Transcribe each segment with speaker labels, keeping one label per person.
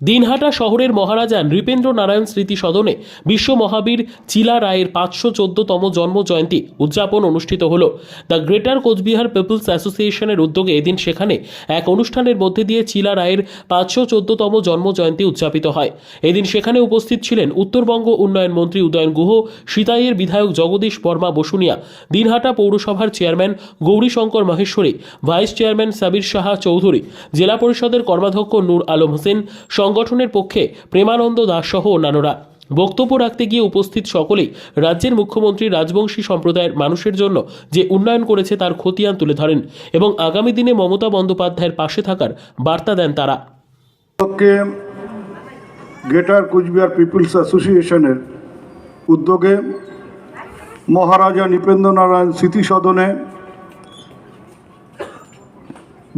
Speaker 1: দিনহাটা শহরের মহারাজা নৃপেন্দ্র নারায়ণ স্মৃতি সদনে বিশ্ব মহাবীর চিলা রায়ের 514তম জন্ম জয়ন্তী উদযাপন অনুষ্ঠিত হল। দ্য গ্রেটার কোচবিহার পিপলস অ্যাসোসিয়েশনের উদ্যোগে এদিন সেখানে এক অনুষ্ঠানের মধ্যে দিয়ে চিলা রায়ের 514তম জন্ম জয়ন্তী উদযাপিত হয়। এদিন সেখানে উপস্থিত ছিলেন উত্তরবঙ্গ উন্নয়ন মন্ত্রী উদয়ন গুহ, সিতাইয়ের বিধায়ক জগদীশ বর্মা বসুনিয়া, দিনহাটা পৌরসভার chairman Gourishankar Maheshwari, vice chairman Sabir Saha Chowdhury, জেলা পরিষদের কর্মাধ্যক্ষ নূর আলম হোসেন, সংগঠনের পক্ষে প্রেমানন্দ দাস সহ অন্যান্যরা। বক্তব্য রাখতে গিয়ে উপস্থিত সকলেই রাজ্যের মুখ্যমন্ত্রী রাজবংশী সম্প্রদায়ের মানুষের জন্য যে উন্নয়ন করেছে তার খতিয়ান তুলে ধরেন এবং আগামী দিনে মমতা বন্দ্যোপাধ্যায়ের পাশে থাকার বার্তা দেন তারা।
Speaker 2: গ্রেটার কোচবিহার পিপলস অ্যাসোসিয়েশনের উদ্যোগে মহারাজা নৃপেন্দ্র নারায়ণ স্মৃতি সদনে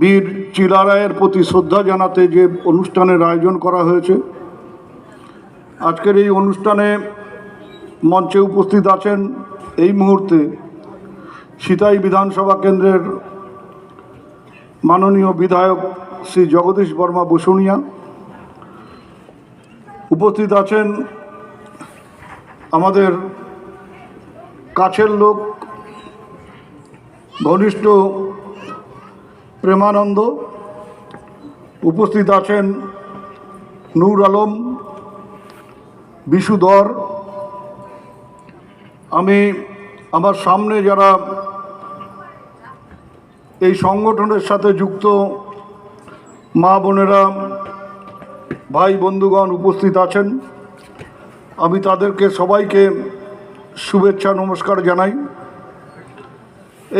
Speaker 2: বীর চিলা রায়ের প্রতি শ্রদ্ধা জানাতে যে অনুষ্ঠানের আয়োজন করা হয়েছে, আজকের এই অনুষ্ঠানে মঞ্চে উপস্থিত আছেন এই মুহূর্তে সিতাই বিধানসভা কেন্দ্রের মাননীয় বিধায়ক শ্রী জগদীশ বর্মা বসুনিয়া, উপস্থিত আছেন আমাদের কাছের লোক ঘনিষ্ঠ প্রেমানন্দ, উপস্থিত আছেন নূর আলম, বিশুধর। আমি আমার সামনে যারা এই সংগঠনের সাথে যুক্ত মা বোনেরা, ভাই বন্ধুগণ উপস্থিত আছেন, আমি তাদেরকে সবাইকে শুভেচ্ছা নমস্কার জানাই।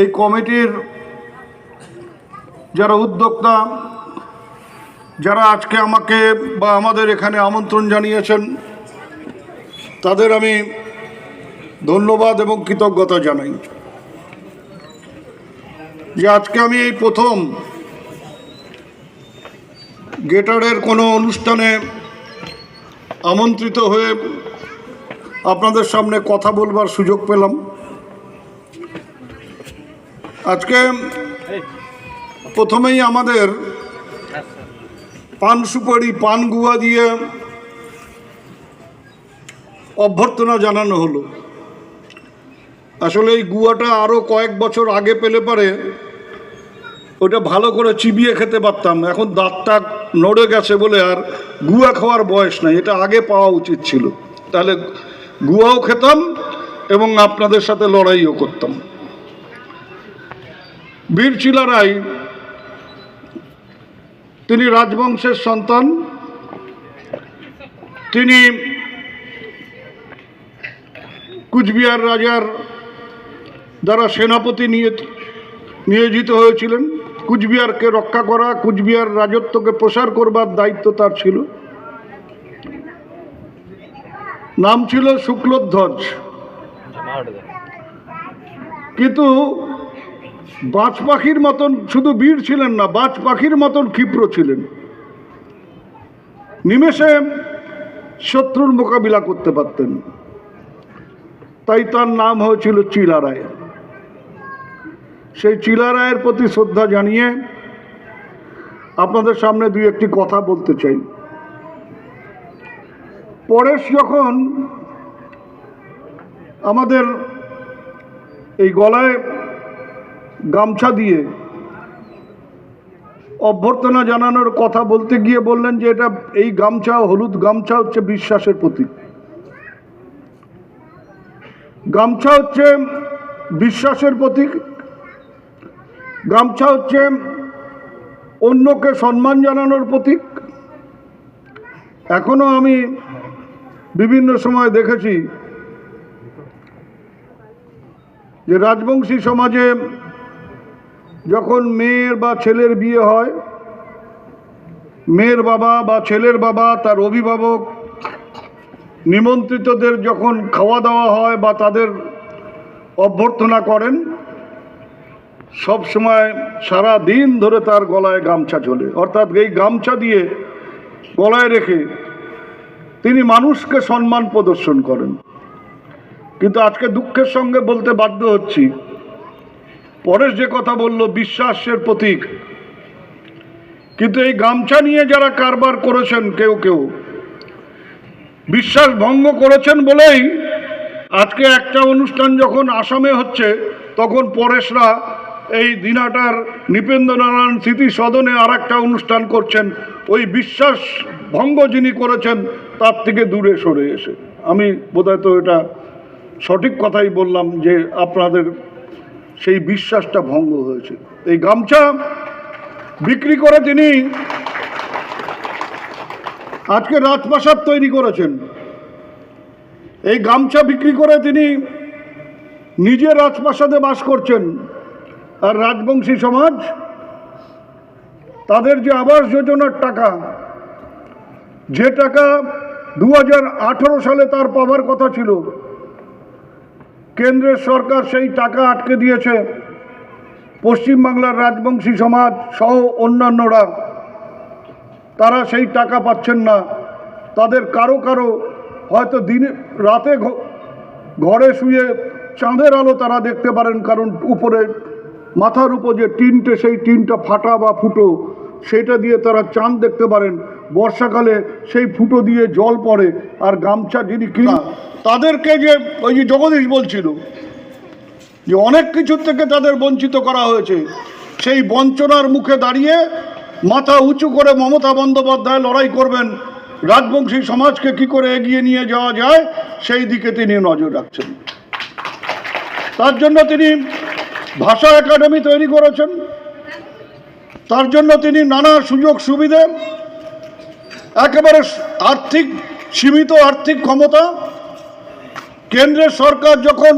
Speaker 2: এই কমিটির যারা উদ্যোক্তা, যারা আজকে আমাকে বা আমাদের এখানে আমন্ত্রণ জানিয়েছেন, তাদের আমি ধন্যবাদ এবং কৃতজ্ঞতা জানাই যে আজকে আমি এই প্রথম গ্রেটারের কোনো অনুষ্ঠানে আমন্ত্রিত হয়ে আপনাদের সামনে কথা বলবার সুযোগ পেলাম। আজকে প্রথমেই আমাদের পান সুপারি, পান গুয়া দিয়ে অভ্যর্থনা জানানো হলো। আসলে এই গুয়াটা আরও কয়েক বছর আগে পেলে পারে ওটা ভালো করে চিবিয়ে খেতে পারতাম, এখন দাঁতটা নড়ে গেছে বলে আর গুয়া খাওয়ার বয়স নাই, এটা আগে পাওয়া উচিত ছিল, তাহলে গুয়াও খেতাম এবং আপনাদের সাথে লড়াইও করতাম। বীর চিলা রায় তিনি রাজবংশের সন্তান, তিনি কুচবিহার রাজার দ্বারা সেনাপতি নিয়োজিত হয়েছিলেন। কুচবিহারকে রক্ষা করা, কুচবিহার রাজত্বকে প্রসার করবার দায়িত্ব তার ছিল। নাম ছিল শুক্লধ্বজ, কিন্তু বাজ পাখির মতন শুধু বীর ছিলেন না, বাজ পাখির মতন ক্ষিপ্র ছিলেন। নিমেষে শত্রুর মোকাবিলা করতে পারতেন, তাই তার নাম হয়েছিল চিলা রায়। সেই চিলা রায়ের প্রতি শ্রদ্ধা জানিয়ে আপনাদের সামনে দুই একটি কথা বলতে চাই। পরেশ যখন আমাদের এই গলায় গামছা দিয়ে অভ্যর্থনা জানানোর কথা বলতে গিয়ে বললেন যে এটা এই গামছা, হলুদ গামছা হচ্ছে বিশ্বাসের প্রতীক। গামছা হচ্ছে বিশ্বাসের প্রতীক, গামছা হচ্ছে অন্যকে সম্মান জানানোর প্রতীক। এখনো আমি বিভিন্ন সময় দেখেছি যে রাজবংশী সমাজে যখন মেয়ের বা ছেলের বিয়ে হয়, মেয়ের বাবা বা ছেলের বাবা, তার অভিভাবক নিমন্ত্রিতদের যখন খাওয়া দাওয়া হয় বা তাদের অভ্যর্থনা করেন, সব সময় সারা দিন ধরে তার গলায় গামছা ঝোলে, অর্থাৎ এই গামছা দিয়ে গলায় রেখে তিনি মানুষকে সম্মান প্রদর্শন করেন। কিন্তু আজকে দুঃখের সঙ্গে বলতে বাধ্য হচ্ছি, পরেশ যে কথা বলল বিশ্বাসের প্রতীক, কিন্তু এই গামছা নিয়ে যারা কারবার করেছেন কেউ কেউ বিশ্বাস ভঙ্গ করেছেন বলেই আজকে একটা অনুষ্ঠান যখন আসামে হচ্ছে তখন পরেশরা এই দিনাটার নৃপেন্দ্রনারায়ণ স্মৃতি সদনে আর একটা অনুষ্ঠান করছেন ওই বিশ্বাস ভঙ্গ যিনি করেছেন তার থেকে দূরে সরে এসে। আমি বোধহয় তো এটা সঠিক কথাই বললাম যে আপনাদের সেই বিশ্বাসটা ভঙ্গ হয়েছে। এই গামছা বিক্রি করে তিনি আজকে রাজপ্রাসাদ তৈরি করেছেন। এই গামছা বিক্রি করে তিনি নিজে রাজপ্রাসাদে বাস করছেন। আর রাজবংশী সমাজ তাদের যে আবাস যোজনার টাকা, যে টাকা 2018 সালে তার পাওয়ার কথা ছিল, কেন্দ্রের সরকার সেই টাকা আটকে দিয়েছে। পশ্চিমবাংলার রাজবংশী সমাজ সহ অন্যান্যরা তারা সেই টাকা পাচ্ছেন না। তাদের কারো কারো হয়তো দিনে রাতে ঘরে শুয়ে চাঁদের আলো তারা দেখতে পারেন, কারণ উপরে মাথার উপর যে টিনটে সেই টিনটা ফাটা বা ফুটো, সেটা দিয়ে তারা চাঁদ দেখতে পারেন। বর্ষাকালে সেই ফুটো দিয়ে জল পড়ে। আর গামছা যিনি কিনা তাদেরকে যে ওই যে জগদীশ বলছিল যে অনেক কিছুর থেকে তাদের বঞ্চিত করা হয়েছে, সেই বঞ্চনার মুখে দাঁড়িয়ে মাথা উঁচু করে মমতা বন্দ্যোপাধ্যায় লড়াই করবেন। রাজবংশী সমাজকে কি করে এগিয়ে নিয়ে যাওয়া যায় সেই দিকে তিনি নজর রাখছেন। তার জন্য তিনি ভাষা একাডেমি তৈরি করেছেন। তার জন্য তিনি নানা সুযোগ সুবিধে, একেবারে সীমিত আর্থিক ক্ষমতা। কেন্দ্রের সরকার যখন